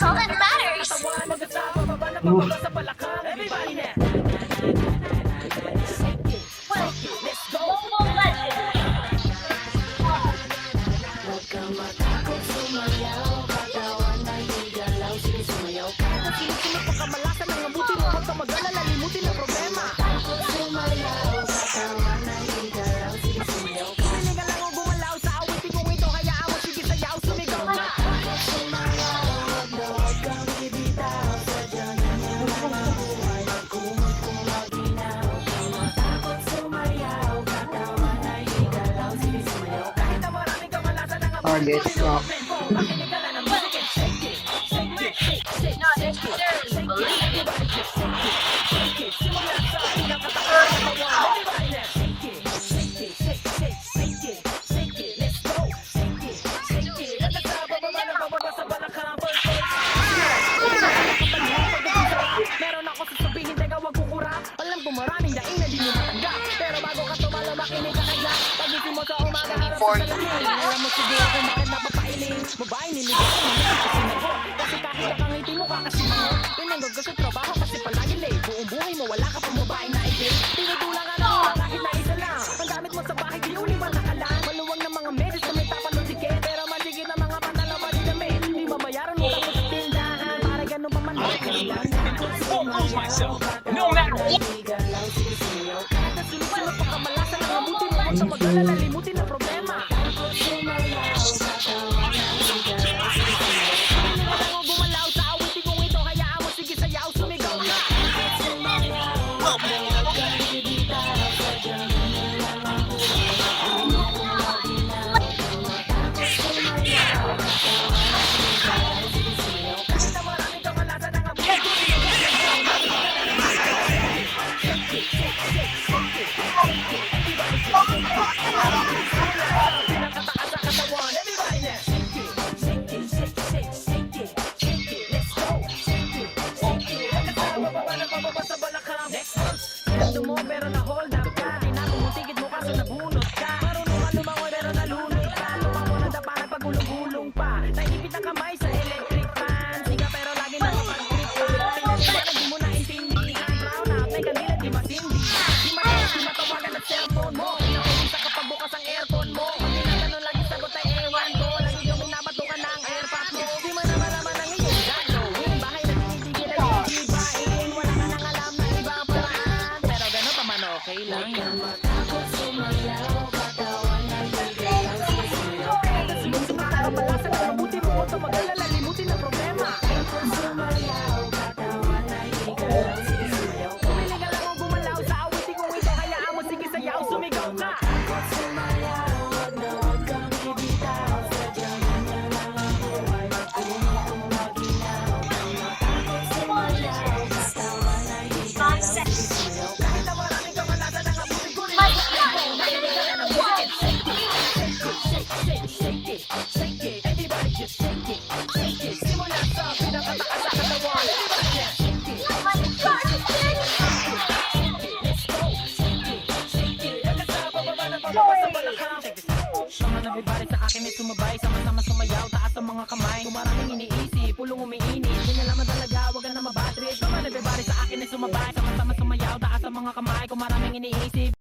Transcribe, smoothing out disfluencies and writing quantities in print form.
all that matters. Well, Mobile Legends. Target lock. Not necessarily believe. Meron ako sasabihin, teka wag kukura. Alam ko maraming daing na di mo matanggap. Pero bago ka tumalo, makinig ka kaya. Pagising mo sa umaga, harap sa salamin. Alam mo siguro kung bakit napapailing. Babae niligaw ko naman kasi sinagot. Kasi kahit nakangiti mo kakasimangot. Pinanggag ka sa trabaho kasi palagi late. Buong buhay mo wala ka pang babae na i-date. Tinutulang ka na kahit na isa lang. Ang gamit mo sa bahay, di uliwan na ka lang. Maluwang ng mga meses na may tapang ng tiket. Pero mandigit na mga pantalong pa din damit. Di mabayaran mo lang sa tindahan. Para ganun pa man lang. Lose myself, no matter what. Sunod-sunod pa kamalasan ang mabuti mo. Huwag ka mag-alala, limutin ang problema. Piling ka lang o gumalaw sa awitin kong ito. Hayaan mo, sige sayaw, sumigaw na. Kahit na maraming kamalasan ang mabuti mo. Pinakataas sa katawan, everybody now. Shake it, shake it, shake, shake, shake it, shake it, let's go. Shake it, shake it. Kasama pa ba na pababa sa balakang? Next verse. Gusto mo pero na-hold up ka. Di na tumutigit mo kaso nabunot ka. Marunong ka lumangoy pero nalunod ka. Lumangoy na dapa nagpagulong-gulong pa. Naipit ang kamay sa electric fan. Siga pero lagi na kapag-trip ka. Tingnan di mo naintindihan. Brown out, may kandila di matindi. Di matigas, di matawagan ang cellphone mo. Inaulisa kapag bukas ang aircon mo. Pag tinatanong lagi sagot ay ewan ko. Lagi yung minabatukan ng airpot mo. Di mo na malaman ang iyong gagawin. Bahay na tinitigil na iibain. Wala ka nang alam na iba ang paraan. Pero gano'n pa man okay lang yan. Sunod-sunod tayo malasan ang mabuti mo. Huwag ka mag-alala, limutin ang problema. Pumili ka lang o gumalaw sa awitin kong ito. Hayaan mo, sige sayaw, sumigaw ka. Kahit na maraming kamalasan ang abutin ko rin. Nakinig ka lang ng music. Shake it, shake it, everybody just shake it, shake it. Simula sa pinakataas sa katawan. Everybody just shake it, let's go. Shake it, shake it. Hanggang sa bababa ng pababa sa balakang. Sama na everybody sa akin ay sumabay. Sama-sama sumayaw, taas ang mga kamay. Kung maraming iniisip, pulong umiinit. Ganyan naman talaga, wag ka na mabatrip. Sama na everybody sa akin ay sumabay. Sama-sama sumayaw, taas ang mga kamay. Kung maraming iniisip,